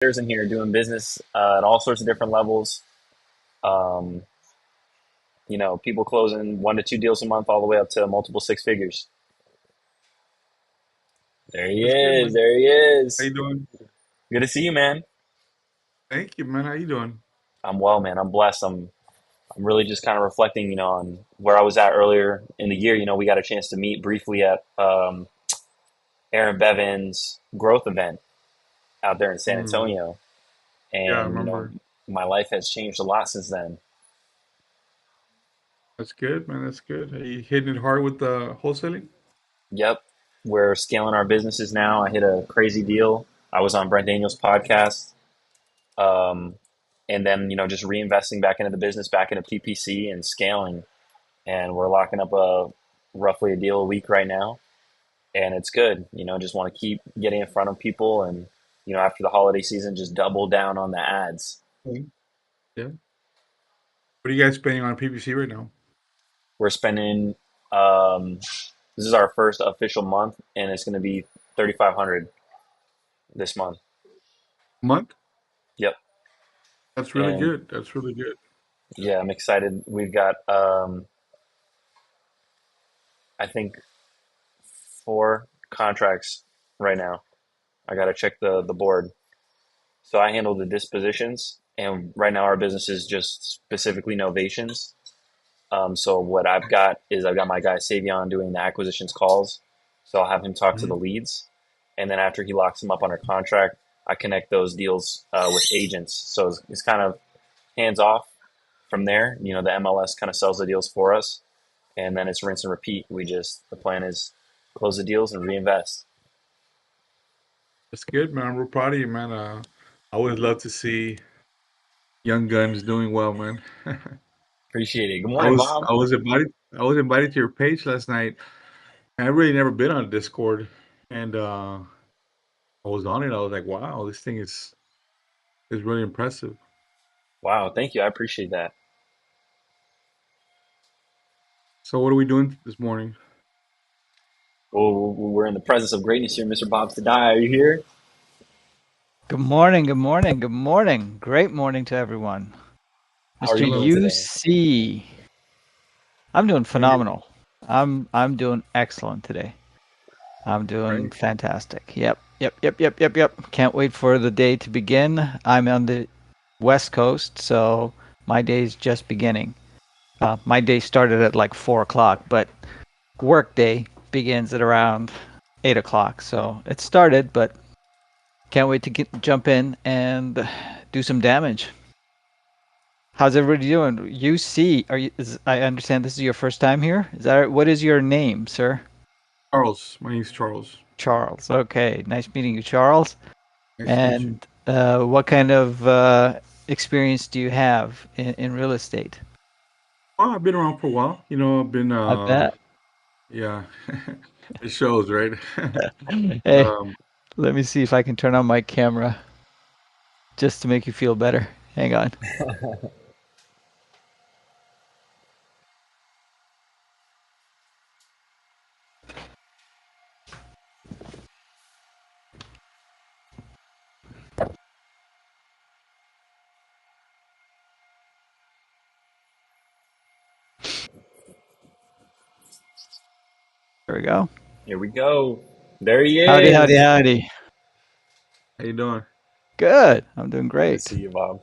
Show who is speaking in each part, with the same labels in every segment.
Speaker 1: There's in here doing business at all sorts of different levels. Um, people closing 1 to 2 deals a month, all the way up to multiple six figures. There he
Speaker 2: That's good,
Speaker 1: is.
Speaker 2: man.
Speaker 1: There he
Speaker 2: How
Speaker 1: is.
Speaker 2: you doing?
Speaker 1: Good to see you, man.
Speaker 2: Thank you, man. How you doing?
Speaker 1: I'm well, man. I'm blessed. I'm really just kind of reflecting, on where I was at earlier in the year. We got a chance to meet briefly at Aaron Bevan's growth event out there in San
Speaker 2: Mm,
Speaker 1: Antonio,
Speaker 2: yeah, I
Speaker 1: and
Speaker 2: remember.
Speaker 1: my life has changed a lot since then.
Speaker 2: That's good, man. That's good. Are you hitting it hard with the wholesaling?
Speaker 1: Yep. We're scaling our businesses now. I hit a crazy deal. I was on Brent Daniels' podcast. Um, and then, just reinvesting back into the business, back into PPC and scaling. And we're locking up roughly a deal a week right now. And it's good. Just want to keep getting in front of people and, after the holiday season, just double down on the ads.
Speaker 2: Mm. Yeah. What are you guys spending on PPC right now?
Speaker 1: We're spending, um, this is our first official month, and it's going to be 3,500 this month.
Speaker 2: Month?
Speaker 1: Yep.
Speaker 2: That's really
Speaker 1: And
Speaker 2: good. That's really good.
Speaker 1: yeah, I'm excited. We've got, I think, 4 contracts right now. I got to check the board. So I handle the dispositions, and right now our business is just specifically novations. So what I've got my guy Savion doing the acquisitions calls. So I'll have him talk to the
Speaker 2: Mhm.
Speaker 1: leads, and then after he locks them up under contract, I connect those deals with agents. So it's kind of hands off from there. The MLS kind of sells the deals for us, and then it's rinse and repeat. The plan is close the deals and reinvest.
Speaker 2: That's good, man. We're proud of you, man. I always love to see young guns doing well, man.
Speaker 1: Appreciate it. Good
Speaker 2: I
Speaker 1: morning,
Speaker 2: was
Speaker 1: Bob.
Speaker 2: I was invited I was invited to your page last night. I really never been on Discord, and I was on it. I was like, wow, this thing is really impressive.
Speaker 1: Wow, thank you. I appreciate that.
Speaker 2: So what are we doing this morning?
Speaker 1: Well, we're in the presence of greatness here, Mr. Bob Stadai. Are you here?
Speaker 3: Good morning, good morning, good morning. Great morning to everyone.
Speaker 1: How are
Speaker 3: Mr.
Speaker 1: you doing
Speaker 2: Hello.
Speaker 1: today?
Speaker 3: UC. I'm doing
Speaker 2: How you doing?
Speaker 3: phenomenal. I'm doing excellent today. I'm doing
Speaker 2: Great.
Speaker 3: fantastic. Yep. Can't wait for the day to begin. I'm on the West Coast, so my day's just beginning. My day started at like 4 o'clock, but work day begins at around 8 o'clock. So it started, but can't wait to jump in and do some damage. How's everybody doing? You see, I understand this is your first time here. Is that right? What is your name, sir?
Speaker 2: Charles. My name's Charles.
Speaker 3: Charles. Okay, nice meeting you, Charles.
Speaker 2: Nice to meet you.
Speaker 3: And what kind of experience do you have in real estate?
Speaker 2: Well, I've been around for a while. I've been
Speaker 3: I bet.
Speaker 2: yeah. It shows, right?
Speaker 3: Hey,
Speaker 2: Um,
Speaker 3: let me see if I can turn on my camera just to make you feel better. Hang on. There we go.
Speaker 1: Here we go. There he
Speaker 3: Howdy, howdy,
Speaker 1: is.
Speaker 3: howdy.
Speaker 2: how you doing?
Speaker 3: Good. I'm doing
Speaker 1: Good to
Speaker 3: great.
Speaker 1: see you, Bob.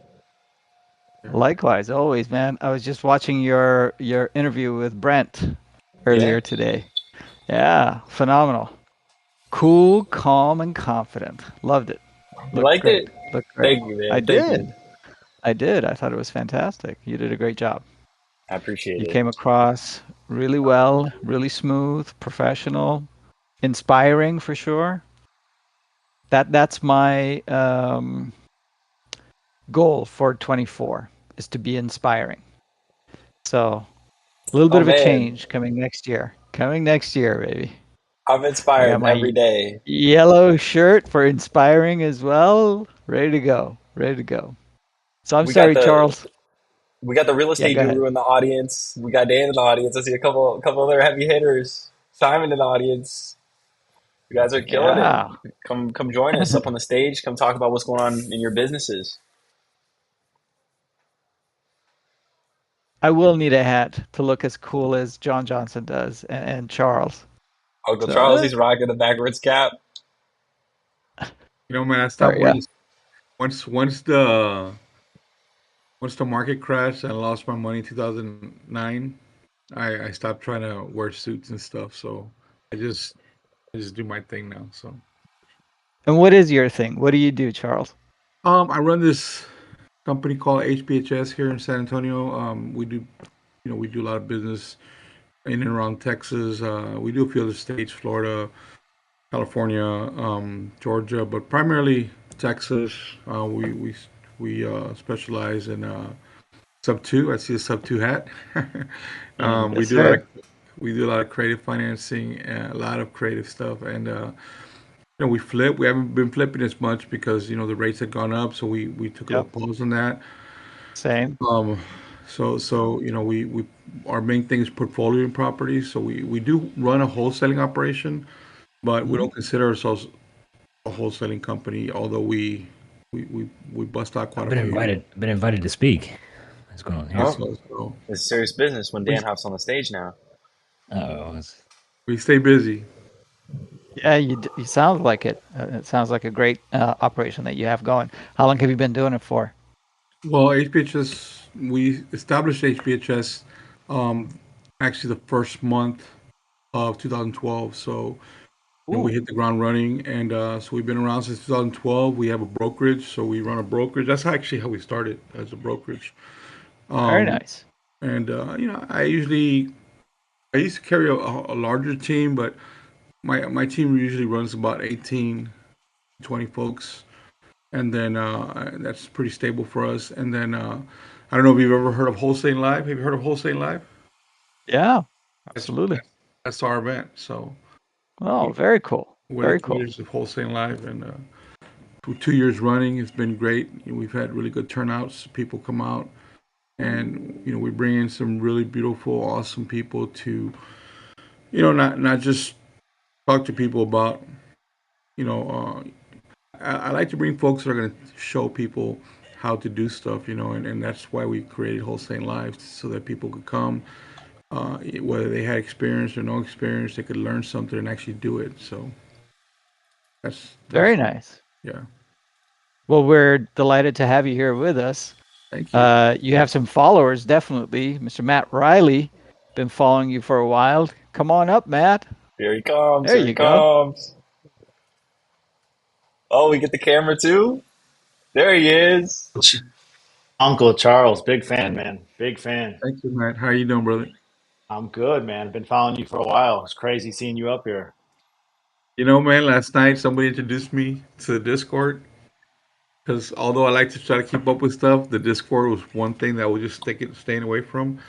Speaker 2: Yeah.
Speaker 3: Likewise, always, man. I was just watching your interview with Brent
Speaker 1: Yeah,
Speaker 3: earlier today. Yeah, phenomenal. Cool, calm, and confident. Loved it.
Speaker 1: you
Speaker 3: Looked
Speaker 1: liked
Speaker 3: great.
Speaker 1: it?
Speaker 3: Looked great.
Speaker 1: Thank you,
Speaker 3: I
Speaker 1: man. Thank you.
Speaker 3: did. I did. I thought it was fantastic. You did a great job.
Speaker 1: I appreciate
Speaker 3: You
Speaker 1: it.
Speaker 3: came across really well, really smooth, professional, inspiring for sure. That's my goal for 24 is to be inspiring. So a little bit
Speaker 1: Oh
Speaker 3: of a
Speaker 1: man,
Speaker 3: change coming next year. Coming next year, baby.
Speaker 1: I'm
Speaker 3: I got
Speaker 1: inspired
Speaker 3: my
Speaker 1: every day.
Speaker 3: yellow shirt for inspiring as well. Ready to go. Ready to go. So I'm
Speaker 1: We got
Speaker 3: sorry,
Speaker 1: the
Speaker 3: Charles.
Speaker 1: we got the real
Speaker 3: Yeah,
Speaker 1: estate
Speaker 3: go ahead.
Speaker 1: guru in the audience. We got Dan in the audience. I see a couple other heavy hitters. Simon in the audience. You guys are killing it.
Speaker 3: Yeah.
Speaker 1: Come join us up on the stage. Come talk about what's going on in your businesses.
Speaker 3: I will need a hat to look as cool as John Johnson does and Charles.
Speaker 1: Uncle
Speaker 3: So,
Speaker 1: Charles, he's rocking the backwards cap.
Speaker 2: Man, I
Speaker 3: there
Speaker 2: stopped
Speaker 3: we go.
Speaker 2: wearing once the market crashed and I lost my money in 2009. I stopped trying to wear suits and stuff. So I just do my thing now. So
Speaker 3: And what is your thing? What do you do, Charles?
Speaker 2: I run this company called HPHS here in San Antonio. We do a lot of business in and around Texas. We do a few other states, Florida, California, Georgia, but primarily Texas. We specialize in sub two. I see a sub two hat.
Speaker 3: Yes,
Speaker 2: We do a lot of
Speaker 3: sir.
Speaker 2: creative financing, a lot of creative stuff, and we flip. We haven't been flipping as much because the rates had gone up, so we took a little
Speaker 3: Yep.
Speaker 2: pause on that.
Speaker 3: Same.
Speaker 2: Um, so we our main thing is portfolio properties. So we do run a wholesaling operation, but we
Speaker 3: Mhm.
Speaker 2: don't consider ourselves a wholesaling company, although we bust out quite
Speaker 4: I've
Speaker 2: a
Speaker 4: been
Speaker 2: few.
Speaker 4: invited. I've been invited to speak. What's going on
Speaker 2: And
Speaker 4: here?
Speaker 1: Oh,
Speaker 2: so
Speaker 1: it's serious business when
Speaker 2: we
Speaker 1: Dan hops on the stage now.
Speaker 4: Oh,
Speaker 2: we stay busy.
Speaker 3: Yeah, you sound like it. It sounds like a great operation that you have going. How long have you been doing it for?
Speaker 2: Well, HPHS, we established HPHS um, actually the first month of 2012. So we
Speaker 3: Ooh,
Speaker 2: hit the ground running, and so we've been around since 2012. We have a brokerage, so we run a brokerage. That's actually how we started, as a brokerage.
Speaker 3: very
Speaker 2: Um,
Speaker 3: nice.
Speaker 2: and I used to carry a larger team, but my team usually runs about 18, 20 folks, and then that's pretty stable for us. And then I don't know if you've ever heard of Wholesale Live. Have you heard of Wholesale Live?
Speaker 3: Yeah,
Speaker 2: That's
Speaker 3: absolutely.
Speaker 2: that's, that's our event. So
Speaker 3: Oh, very cool.
Speaker 2: we're the
Speaker 3: Very cool.
Speaker 2: creators of Wholesale Live, and for 2 years running, it's been great. We've had really good turnouts. People come out, and we bring in some really beautiful, awesome people to not just talk to people about you know. I like to bring folks that are going to show people how to do stuff, and that's why we created Wholesale Live, so that people could come, whether they had experience or no experience, they could learn something and actually do it. So that's
Speaker 3: Very nice.
Speaker 2: yeah.
Speaker 3: Well, we're delighted to have you here with us.
Speaker 2: Thank you.
Speaker 3: You have some followers, definitely. Mr. Matt Riley, been following you for a while. Come on up, Matt.
Speaker 1: Here he comes.
Speaker 3: There
Speaker 1: Here he
Speaker 3: you go.
Speaker 1: comes. Oh, we get the camera too? There he is.
Speaker 5: Uncle Charles, big fan, man. Big fan.
Speaker 2: Thank you, Matt. How you doing, brother?
Speaker 5: I'm good, man. Been following you for a while. It's crazy seeing you up here.
Speaker 2: Man, last night somebody introduced me to the Discord, because although I like to try to keep up with stuff, the Discord was one thing that I was just staying away from.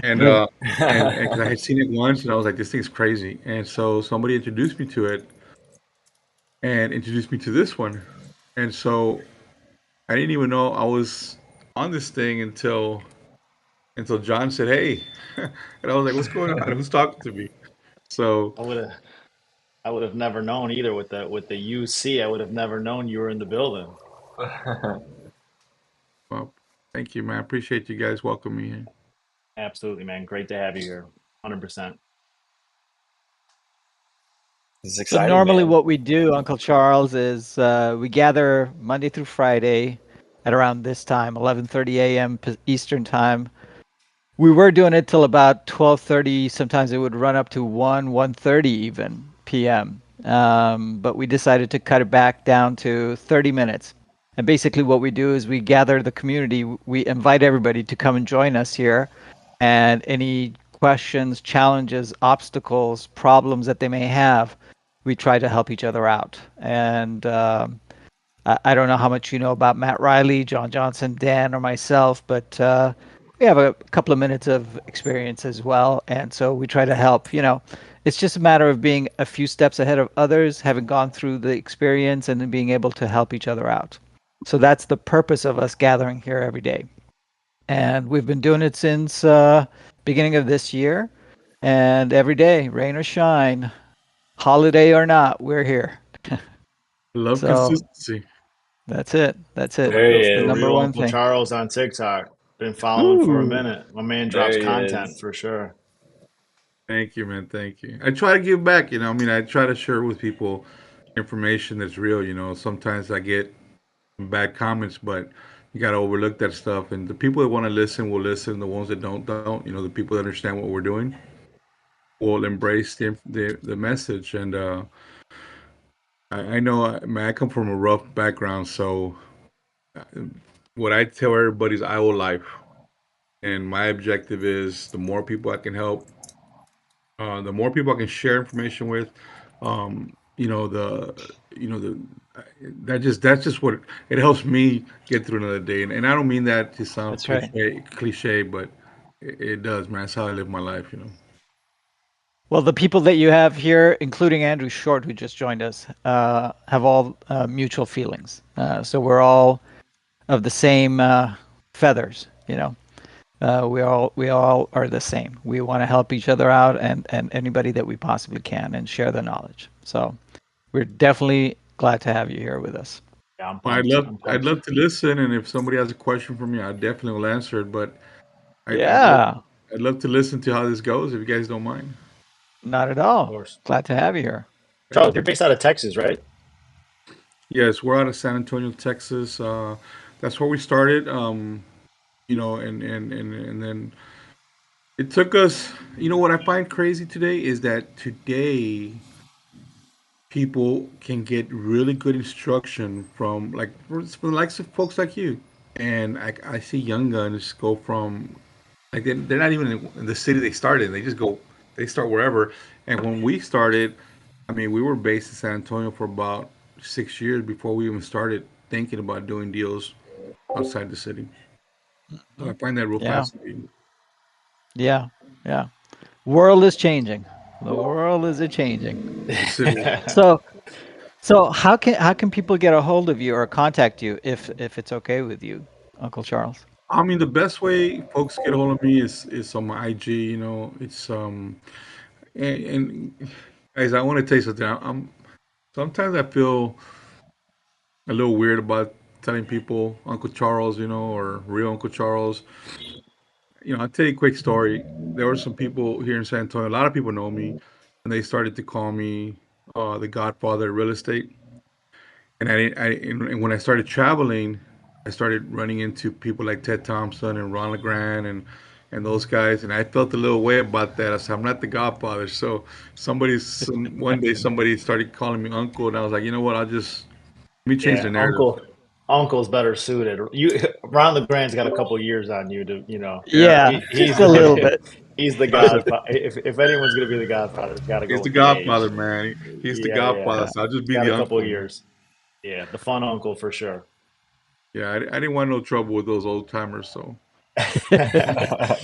Speaker 2: And because I had seen it once, and I was like, this thing's crazy. And so somebody introduced me to it, and introduced me to this one. And so I didn't even know I was on this thing until John said, "Hey," and I was like, "What's going on? Who's talking to me?" So,
Speaker 5: I would have I would have never known either with the UC. I would have never known you were in the building.
Speaker 2: well, thank you, man. I appreciate you guys welcoming me here.
Speaker 5: Absolutely, man. Great to have you here. 100%.
Speaker 1: This is
Speaker 3: So
Speaker 1: exciting,
Speaker 3: normally
Speaker 1: man.
Speaker 3: what we do, Uncle Charles, is we gather Monday through Friday at around this time, 11:30 a.m. Eastern time. We were doing it till about 12:30. Sometimes it would run up to 1:30 even p.m. But we decided to cut it back down to 30 minutes. And basically what we do is we gather the community. We invite everybody to come and join us here. And any questions, challenges, obstacles, problems that they may have, we try to help each other out. And I don't know how much you know about Matt Riley, John Johnson, Dan, or myself, but we have a couple of minutes of experience as well. And so we try to help. It's just a matter of being a few steps ahead of others, having gone through the experience, and then being able to help each other out. So that's the purpose of us gathering here every day. And we've been doing it since beginning of this year. And every day, rain or shine, Holiday or not, we're here.
Speaker 2: Love
Speaker 3: So
Speaker 2: consistency.
Speaker 3: that's it. That's it.
Speaker 5: Look,
Speaker 1: There he
Speaker 3: That's the
Speaker 5: the
Speaker 3: number
Speaker 1: is.
Speaker 5: real
Speaker 3: one
Speaker 5: Uncle
Speaker 3: thing.
Speaker 5: Charles on TikTok. Been following for a
Speaker 3: Ooh,
Speaker 5: minute. My man drops
Speaker 1: There he
Speaker 5: content
Speaker 1: is.
Speaker 5: for sure.
Speaker 2: Thank you, man. Thank you. I try to give back. I mean, I try to share with people information that's real. Sometimes I get bad comments, but you got to overlook that stuff. And the people that want to listen will listen. The ones that don't. The people that understand what we're doing will embrace the message. And I know, man, I come from a rough background, so what I tell everybody is I owe life, and my objective is the more people I can help, the more people I can share information with, the that's just what it helps me get through another day. And I don't mean that to sound
Speaker 3: that's right.
Speaker 2: cliche, but it does, man. That's how I live my life.
Speaker 3: Well, the people that you have here, including Andrew Short, who just joined us, have all mutual feelings. So we're all of the same feathers. We all are the same. We want to help each other out and anybody that we possibly can and share the knowledge. So we're definitely glad to have you here with us.
Speaker 5: Yeah, I'm
Speaker 2: I'd
Speaker 5: pumped.
Speaker 2: love
Speaker 5: I'm
Speaker 2: I'd
Speaker 5: pumped.
Speaker 2: love to listen, and if somebody has a question for me, I definitely will answer it. But I'd love
Speaker 3: Yeah,
Speaker 2: I'd love to listen to how this goes if you guys don't mind.
Speaker 3: not at
Speaker 5: Of
Speaker 3: all.
Speaker 5: course.
Speaker 3: Glad to have you here.
Speaker 5: Charles, you're based out of Texas, right?
Speaker 2: Yes, we're out of San Antonio, Texas. That's where we started. And then it took us. What I find crazy today is that today people can get really good instruction from the likes of folks like you. And I see young guns go from like they're not even in the city they started in. They start wherever. And when we started, I mean, we were based in San Antonio for about 6 years before we even started thinking about doing deals outside the city. So I
Speaker 3: Mhm.
Speaker 2: find that real
Speaker 3: Yeah,
Speaker 2: fascinating.
Speaker 3: yeah, yeah. World is changing. The world is a changing.
Speaker 2: Yes, it is.
Speaker 3: So, so how can people get a hold of you or contact you if it's okay with you, Uncle Charles?
Speaker 2: I mean, the best way folks get a hold of me is on my IG. It's and guys, I want to tell you something. Sometimes I feel a little weird about telling people Uncle Charles, or real Uncle Charles. I'll tell you a quick story. There were some people here in San Antonio. A lot of people know me, and they started to call me the Godfather of real estate. And and when I started traveling, I started running into people like Ted Thompson and Ron LeGrand and those guys, and I felt a little way about that. I said, I'm not the Godfather. So one day somebody started calling me Uncle, and I was like, you know what? Let me change
Speaker 5: Yeah,
Speaker 2: the narrative.
Speaker 5: Uncle's better suited. Ron LeGrand's got a couple years on you to,
Speaker 2: Yeah,
Speaker 3: Yeah,
Speaker 5: he's
Speaker 3: just a little bit.
Speaker 5: he's the
Speaker 2: I said,
Speaker 5: Godfather. If anyone's gonna be the Godfather, it's got to go
Speaker 2: he's the
Speaker 5: with the
Speaker 2: Godfather,
Speaker 5: age.
Speaker 2: man. He's the
Speaker 5: Yeah, yeah,
Speaker 2: Godfather.
Speaker 3: Yeah.
Speaker 2: So I'll just
Speaker 5: he's
Speaker 2: be
Speaker 5: got
Speaker 2: the
Speaker 5: a couple
Speaker 2: uncle,
Speaker 5: of
Speaker 2: man.
Speaker 5: years. Yeah, the fun uncle for sure.
Speaker 2: Yeah, I didn't want no trouble with those old timers. So
Speaker 5: I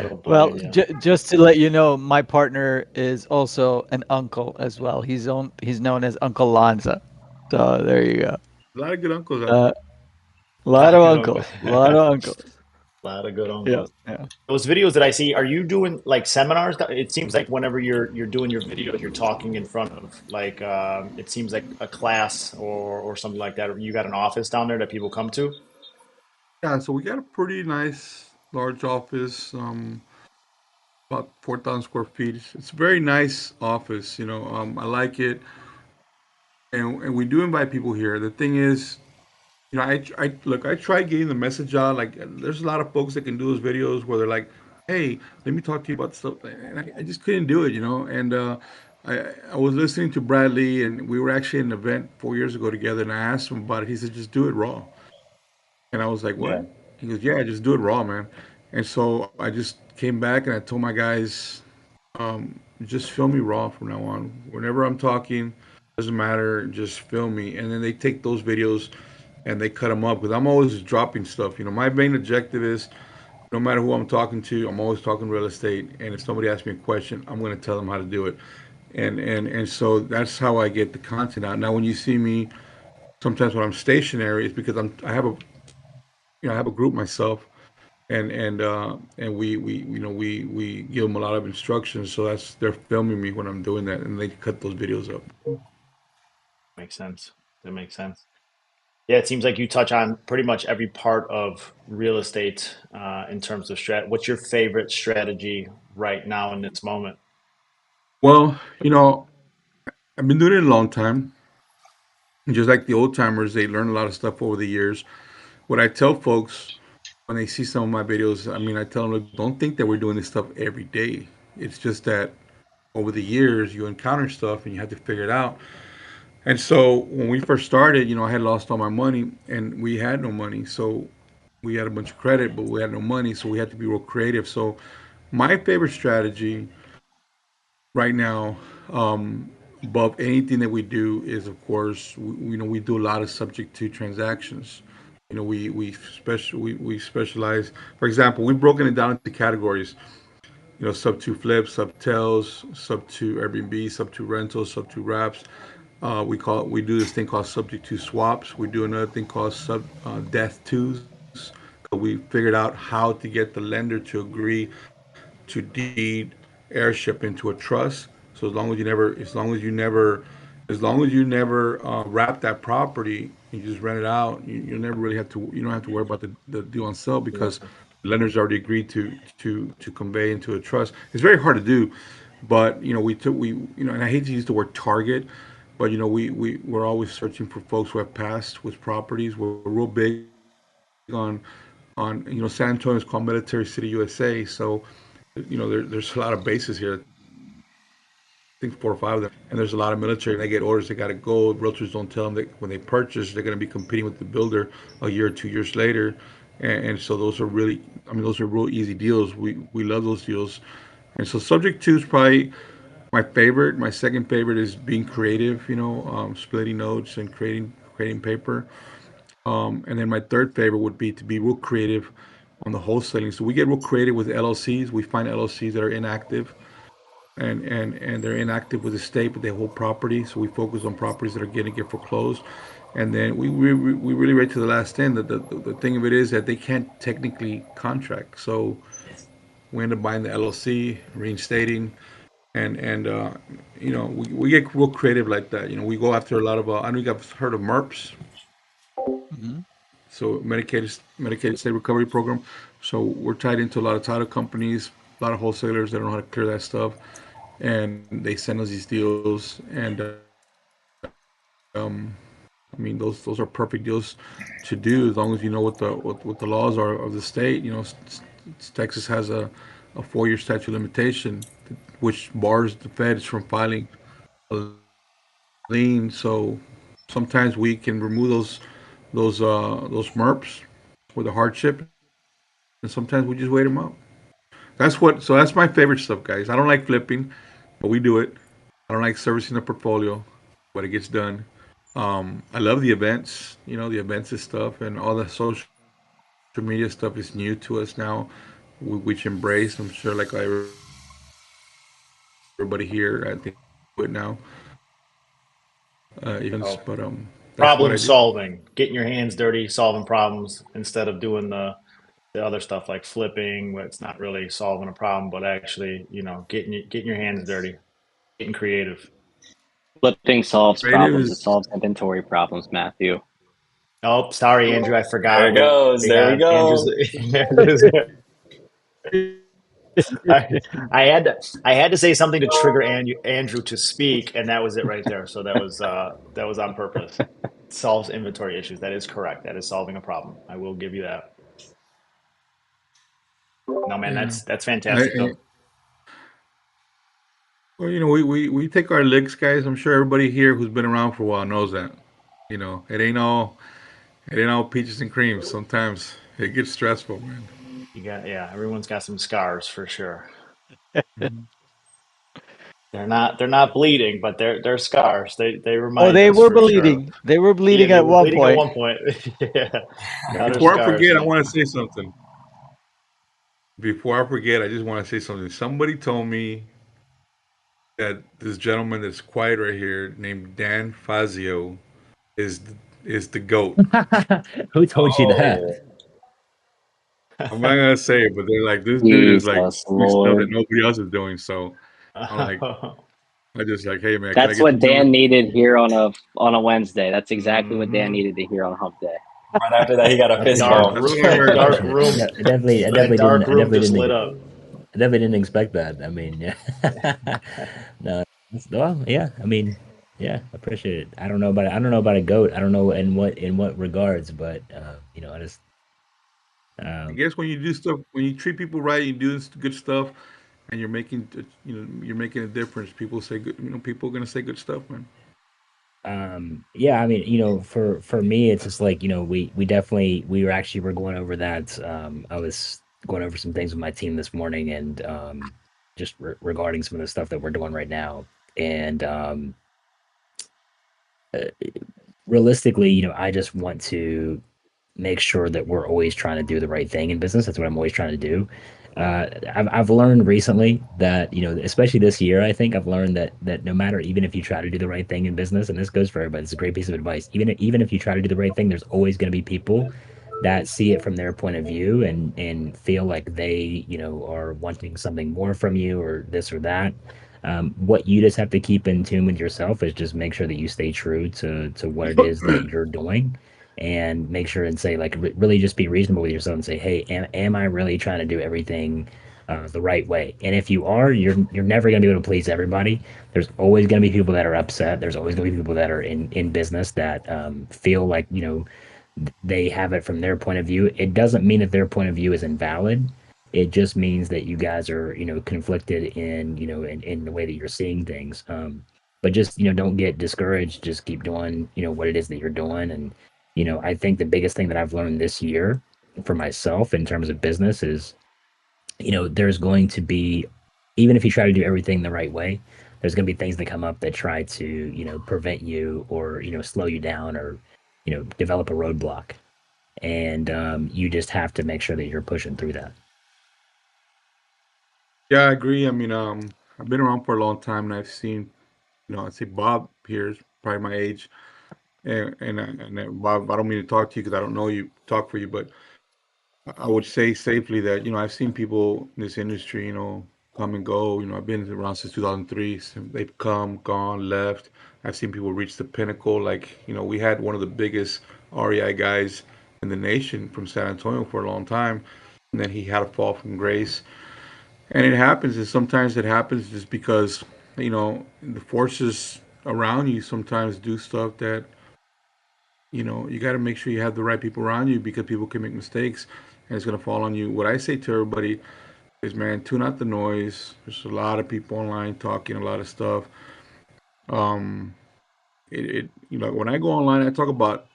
Speaker 5: don't
Speaker 3: Well,
Speaker 5: blame you.
Speaker 3: just to let you know, my partner is also an uncle as well. He's known as Uncle Lanza. So there you go.
Speaker 2: a lot of good uncles out
Speaker 3: Uh,
Speaker 2: there.
Speaker 3: a
Speaker 5: A
Speaker 3: lot
Speaker 5: lot
Speaker 3: of
Speaker 5: of good uncle.
Speaker 3: uncles. A lot of uncles.
Speaker 5: A lot of good
Speaker 3: Yeah.
Speaker 5: uncles.
Speaker 3: Yeah.
Speaker 5: Those videos that I see, are you doing like seminars? It seems like whenever you're doing your videos, you're talking in front of like it seems like a class or something like that. Or you got an office down there that people come to.
Speaker 2: Yeah, so we got a pretty nice large office, about 4,000 square feet. It's a very nice office. I like it, and we do invite people here. The thing is, I look, I try getting the message out. Like, there's a lot of folks that can do those videos where they're like, "Hey, let me talk to you about stuff," and I just couldn't do it. And I was listening to Bradley, and we were actually at an event 4 years ago together, and I asked him about it. He said, "Just do it raw," and I was like, "What?"
Speaker 5: Yeah.
Speaker 2: He goes, "Yeah, just do it raw, man." And so I just came back and I told my guys, just film me raw from now on. Whenever I'm talking, doesn't matter, just film me. And then they take those videos and they cut them up because I'm always dropping stuff. My main objective is no matter who I'm talking to, I'm always talking real estate. And if somebody asks me a question, I'm going to tell them how to do it. And so that's how I get the content out. Now, when you see me, sometimes when I'm stationary, it's because I have a group myself, and we give them a lot of instructions. So that's they're filming me when I'm doing that, and they cut those videos up.
Speaker 5: Makes sense. That makes sense. Yeah, it seems like you touch on pretty much every part of real estate in terms of strat. What's your favorite strategy right now in this moment?
Speaker 2: Well, I've been doing it a long time. Just like the old timers, they learn a lot of stuff over the years. What I tell folks when they see some of my videos, I mean, I tell them, look, don't think that we're doing this stuff every day. It's just that over the years, you encounter stuff and you have to figure it out. And so when we first started, I had lost all my money and we had no money. So we had a bunch of credit, but we had no money. So we had to be real creative. So my favorite strategy right now, above anything that we do, is of course, we do a lot of subject to transactions. We specialize. For example, we've broken it down into categories. Sub to flips, sub tells, sub to Airbnb, sub to rentals, sub to wraps. We do this thing called subject to swaps. We do another thing called sub death twos. We figured out how to get the lender to agree to deed heirship into a trust. So as long as you never wrap that property, you just rent it out. You never really have to. You don't have to worry about the deal on sale because the lenders already agreed to convey into a trust. It's very hard to do, but and I hate to use the word target, but we're always searching for folks who have passed with properties. We're real big on San Antonio is called Military City USA, so there's a lot of bases here. I think 4 or 5 of them, and there's a lot of military. And they get orders, they got to go. Realtors don't tell them that when they purchase, they're going to be competing with the builder a year or 2 years later, and so those are really, I mean, those are real easy deals. We love those deals, and so subject to is probably my favorite. My second favorite is being creative. Splitting notes and creating paper. And then my third favorite would be to be real creative on the wholesaling. So we get real creative with LLCs. We find LLCs that are inactive and they're inactive with the state, but they hold property. So we focus on properties that are getting get foreclosed. And then we really right to the last end. The thing of it is that they can't technically contract. So we end up buying the LLC, reinstating, and we get real creative like that. We go after a lot of. I know you guys heard of MERPs.
Speaker 3: Hmm.
Speaker 2: So Medicaid State Recovery Program. So we're tied into a lot of title companies, a lot of wholesalers that don't know how to clear that stuff, and they send us these deals. And I mean, those are perfect deals to do as long as you know what the laws are of the state. Texas has a 4-year statute of limitation, which bars the feds from filing a lien. So sometimes we can remove those MERPs with a hardship, and sometimes we just wait them out. So that's my favorite stuff, guys. I don't like flipping, but we do it. I don't like servicing the portfolio, but it gets done. I love the events, the events and stuff, and all the social media stuff is new to us now, which embrace. I'm sure, like everybody here, I think we do it now. Events, but
Speaker 5: Oh,
Speaker 2: that's what I
Speaker 5: problem
Speaker 2: do.
Speaker 5: solving, getting your hands dirty, solving problems instead of doing the other stuff like flipping, where it's not really solving a problem, but actually, getting your hands dirty, getting creative.
Speaker 6: Flipping solves
Speaker 2: Creative
Speaker 6: problems. It
Speaker 2: is
Speaker 6: solves inventory problems, Matthew.
Speaker 5: Oh, sorry, Andrew, I
Speaker 1: There
Speaker 5: forgot
Speaker 1: it goes.
Speaker 5: we
Speaker 1: There we
Speaker 5: had Andrew's.
Speaker 1: go.
Speaker 5: I, I had to say something to trigger Andrew to speak, and that was it right there. So that was on purpose. Solves inventory issues. That is correct. That is solving a problem. I will give you that. No, man,
Speaker 2: yeah.
Speaker 5: that's
Speaker 2: I,
Speaker 5: fantastic
Speaker 2: I,
Speaker 5: though.
Speaker 2: well, we take our licks, guys. I'm sure everybody here who's been around for a while knows that. It ain't all peaches and cream. Sometimes it gets stressful, man.
Speaker 5: Yeah, everyone's got some scars for sure. They're not bleeding, but they're scars. They
Speaker 3: Oh,
Speaker 5: remind
Speaker 3: they
Speaker 5: us
Speaker 3: were
Speaker 5: for sure.
Speaker 3: bleeding. They were
Speaker 5: Yeah,
Speaker 3: bleeding
Speaker 5: they
Speaker 3: at
Speaker 5: were
Speaker 3: one
Speaker 5: bleeding at
Speaker 3: point.
Speaker 5: one point. Yeah, now they're
Speaker 2: Before I
Speaker 5: scars,
Speaker 2: forget, I
Speaker 5: man.
Speaker 2: want to say something. Before I forget, I just want to say something. Somebody told me that this gentleman that's quiet right here, named Dan Fazio, is is the goat.
Speaker 4: Who told you that?
Speaker 1: Oh,
Speaker 2: I'm not gonna say it, but they're like, this dude is like
Speaker 6: Jesus
Speaker 2: doing stuff that
Speaker 6: Lord.
Speaker 2: nobody else is doing. So I'm like, I just like, hey man, can I
Speaker 6: That's
Speaker 2: get
Speaker 6: what
Speaker 2: the number?
Speaker 6: Dan needed here on a Wednesday. That's exactly what Dan
Speaker 2: Mm-hmm.
Speaker 6: needed to hear on Hump Day.
Speaker 1: Right after that, he got a
Speaker 4: I'll
Speaker 1: fist
Speaker 4: be
Speaker 5: Dark
Speaker 1: bump.
Speaker 2: That's
Speaker 5: room,
Speaker 2: what I heard.
Speaker 5: dark
Speaker 4: I
Speaker 5: room,
Speaker 4: definitely, I
Speaker 5: that
Speaker 4: definitely didn't,
Speaker 5: dark
Speaker 4: I
Speaker 5: room
Speaker 4: definitely
Speaker 5: just
Speaker 4: didn't,
Speaker 5: lit up.
Speaker 4: I definitely didn't expect that. I mean, yeah, no, well, yeah, I mean, yeah, I appreciate it. I don't know about a goat. I don't know in what regards, but I just,
Speaker 2: I
Speaker 4: um,
Speaker 2: guess when you do stuff, when you treat people right, you do good stuff, and you're making, you're making a difference. People say good, people are gonna say good stuff, man.
Speaker 4: yeah, I mean, for me, it's just like, we definitely, we're going over that. I was going over some things with my team this morning, and just regarding some of the stuff that we're doing right now. And uh, realistically, I just want to make sure that we're always trying to do the right thing in business. That's what I'm always trying to do. I've learned recently that, especially this year, I think I've learned that no matter, even if you try to do the right thing in business, and this goes for everybody, it's a great piece of advice. Even if you try to do the right thing, there's always going to be people that see it from their point of view and feel like they, are wanting something more from you or this or that. What you just have to keep in tune with yourself is just make sure that you stay true to what it is that you're doing, and make sure and say, like, really just be reasonable with yourself and say, hey, am I really trying to do everything the right way? And if you are, you're never going to be able to please everybody. There's always going to be people that are upset. There's always going to be people that are in business that feel like, they have it from their point of view. It doesn't mean that their point of view is invalid. It just means that you guys are, conflicted in, in the way that you're seeing things. But just, don't get discouraged. Just keep doing, what it is that you're doing. And, I think the biggest thing that I've learned this year for myself in terms of business is, there's going to be, even if you try to do everything the right way, there's going to be things that come up that try to, prevent you or, slow you down or, develop a roadblock. And you just have to make sure that you're pushing through that.
Speaker 2: Yeah, I agree. I mean, I've been around for a long time, and I've seen, I'd say Bob here is probably my age, and Bob, I don't mean to talk to you because I don't know you, talk for you, but I would say safely that, I've seen people in this industry, come and go. I've been around since 2003. So they've come, gone, left. I've seen people reach the pinnacle. Like, we had one of the biggest REI guys in the nation from San Antonio for a long time, and then he had a fall from grace. And it happens, and sometimes it happens just because, the forces around you sometimes do stuff that, you got to make sure you have the right people around you because people can make mistakes and it's going to fall on you. What I say to everybody is, man, tune out the noise. There's a lot of people online talking a lot of stuff. Um, when I go online, I talk about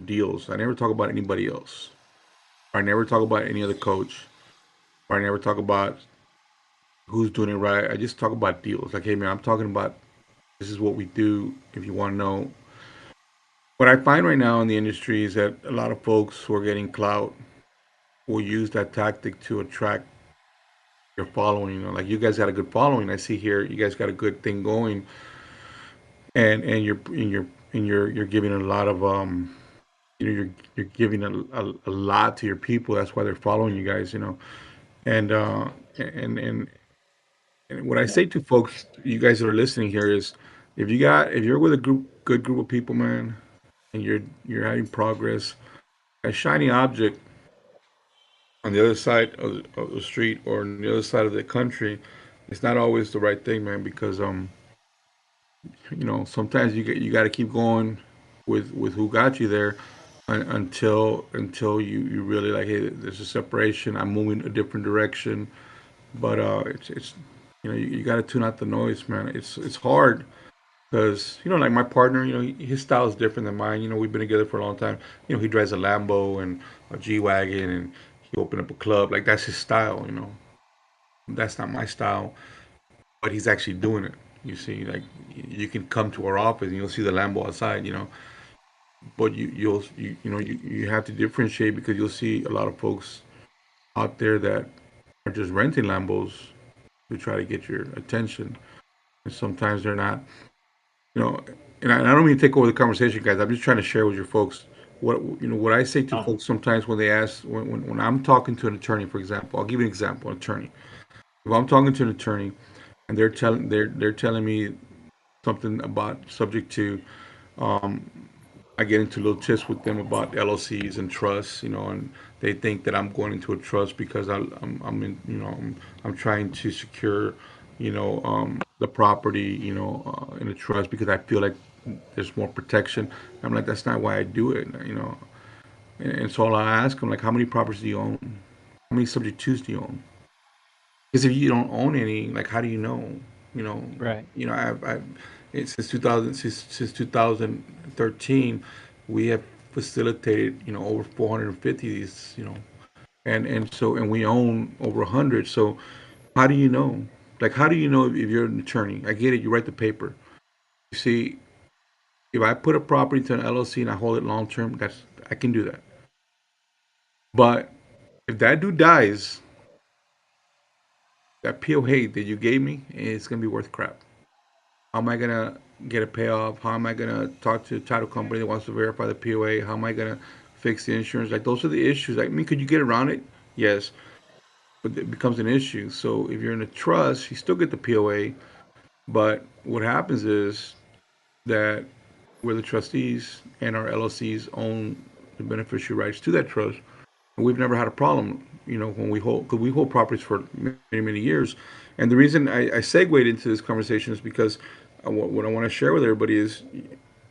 Speaker 2: deals. I never talk about anybody else. I never talk about any other coach. Or I never talk about who's doing it right. I just talk about deals. Like, hey, man, I'm talking about this is what we do. If you want to know, what I find right now in the industry is that a lot of folks who are getting clout will use that tactic to attract your following. Like you guys got a good following. I see here you guys got a good thing going, and you're giving a lot of you're giving a lot to your people. That's why they're following you guys. And and and and what I say to folks, you guys that are listening here is, if you're with a good group of people, man, and you're having progress, a shiny object on the other side of the street or on the other side of the country, it's not always the right thing, man, because sometimes you got to keep going with who got you there until you really like, hey, there's a separation. I'm moving a different direction, but it's you got to tune out the noise, man. It's hard because like my partner, his style is different than mine. We've been together for a long time. He drives a Lambo and a G wagon, and he opened up a club. Like that's his style. That's not my style, but he's actually doing it. You see, like you can come to our office and you'll see the Lambo outside. But you have to differentiate because you'll see a lot of folks out there that are just renting Lambos to try to get your attention, and sometimes they're not. You know, and I don't mean to take over the conversation, guys. I'm just trying to share with your folks what I say to
Speaker 5: Oh,
Speaker 2: folks sometimes when they ask when I'm talking to an attorney, for example, I'll give you an example, an attorney. If I'm talking to an attorney and they're telling me something about subject to, I get into little tips with them about LLCs and trusts, and they think that I'm going into a trust because I'm in, I'm trying to secure, the property, in a trust because I feel like there's more protection. I'm like, that's not why I do it. And so I ask them like, how many properties do you own? How many subject twos do you own? Because if you don't own any, like, how do you know? You know,
Speaker 3: Right.
Speaker 2: since 2000, since 2013, we have facilitated, over 450 of these, and we own over 100. So how do you know? Like, how do you know if you're an attorney? I get it. You write the paper. You see, if I put a property to an LLC and I hold it long term, I can do that. But if that dude dies, that POA that you gave me is gonna be worth crap. How am I gonna get a payoff? How am I gonna talk to the title company that wants to verify the POA? How am I gonna fix the insurance? Like those are the issues. I mean, could you get around it? Yes, but it becomes an issue. So if you're in a trust, you still get the POA, but what happens is that we're the trustees and our LLCs own the beneficiary rights to that trust. And we've never had a problem, when because we hold properties for many, many years. And the reason I segued into this conversation is because what I want to share with everybody is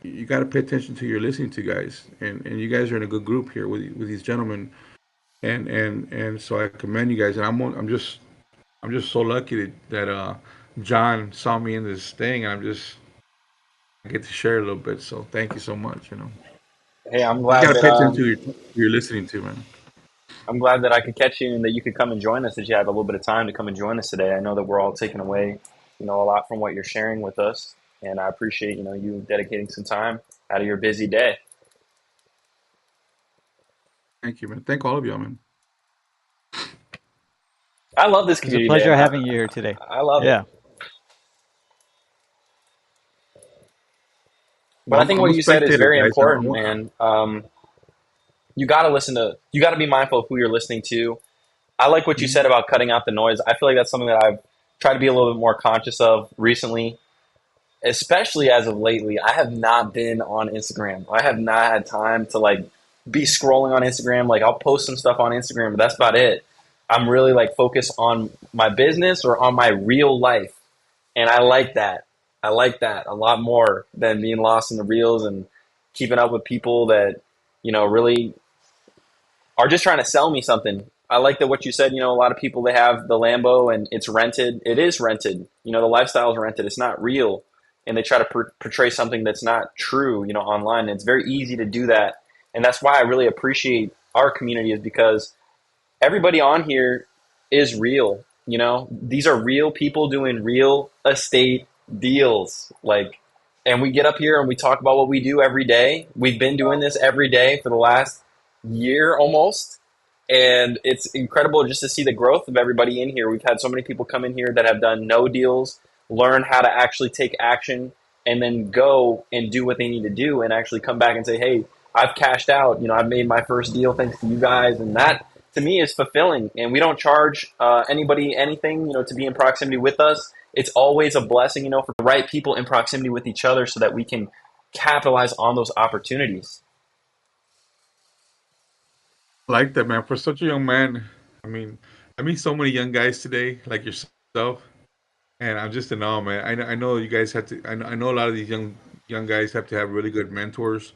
Speaker 2: you got to pay attention to who you're listening to, guys. And you guys are in a good group here with these gentlemen. And so I commend you guys. And I'm just so lucky that John saw me in this thing, and I get to share a little bit. So thank you so much.
Speaker 1: Hey, I'm
Speaker 2: You just got
Speaker 1: glad
Speaker 2: to
Speaker 1: that
Speaker 2: pay attention to who you're listening to, man.
Speaker 1: I'm glad that I could catch you and that you could come and join us. That you had a little bit of time to come and join us today. I know that we're all taking away, a lot from what you're sharing with us, and I appreciate you dedicating some time out of your busy day.
Speaker 2: Thank you, man. Thank all of y'all, man.
Speaker 1: I love this
Speaker 3: It was a
Speaker 1: community, man.
Speaker 3: pleasure
Speaker 1: I
Speaker 3: having you here today.
Speaker 1: I love it.
Speaker 3: Yeah.
Speaker 1: But
Speaker 2: Well,
Speaker 1: I
Speaker 2: I'm,
Speaker 1: think
Speaker 2: I'm
Speaker 1: what
Speaker 2: a
Speaker 1: you said is
Speaker 2: spectator,
Speaker 1: very
Speaker 2: guys.
Speaker 1: important, man. You got to be mindful of who you're listening to. I like what you
Speaker 2: Mhm.
Speaker 1: said about cutting out the noise. I feel like that's something that I've tried to be a little bit more conscious of recently, especially as of lately. I have not been on Instagram. I have not had time to like be scrolling on Instagram. Like I'll post some stuff on Instagram, but that's about it. I'm really like focused on my business or on my real life. And I like that. I like that a lot more than being lost in the reels and keeping up with people that, really are just trying to sell me something. I like that what you said, a lot of people they have the Lambo and it's rented. It is rented. The lifestyle is rented. It's not real. And they try to portray something that's not true, online. And it's very easy to do that. And that's why I really appreciate our community is because everybody on here is real. These are real people doing real estate deals. Like, and we get up here and we talk about what we do every day. We've been doing this every day for the last year almost. And it's incredible just to see the growth of everybody in here. We've had so many people come in here that have done no deals, learn how to actually take action, and then go and do what they need to do and actually come back and say, hey, I've cashed out. I've made my first deal thanks to you guys. And that to me is fulfilling. And we don't charge anybody anything, to be in proximity with us. It's always a blessing, for the right people in proximity with each other so that we can capitalize on those opportunities.
Speaker 2: I like that, man. For such a young man, I mean, I meet so many young guys today, like yourself, and I'm just in awe, man. I know you guys have to. I know a lot of these young guys have to have really good mentors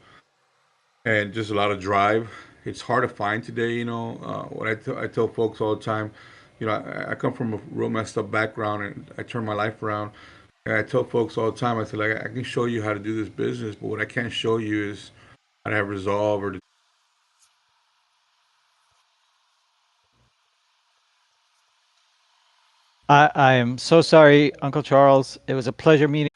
Speaker 2: and just a lot of drive. It's hard to find today, what I tell folks all the time, I come from a real messed up background and I turned my life around. And I tell folks all the time, I say, like, I can show you how to do this business, but what I can't show you is how to have resolve or
Speaker 3: I am so sorry, Uncle Charles. It was a pleasure meeting.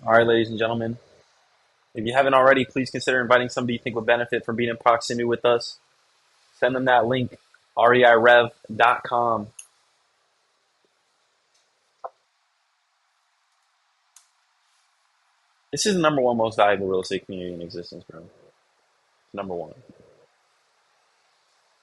Speaker 1: All right, ladies and gentlemen, if you haven't already, please consider inviting somebody you think would benefit from being in proximity with us. Send them that link, reirev.com. This is the number one most valuable real estate community in existence, bro. Number one.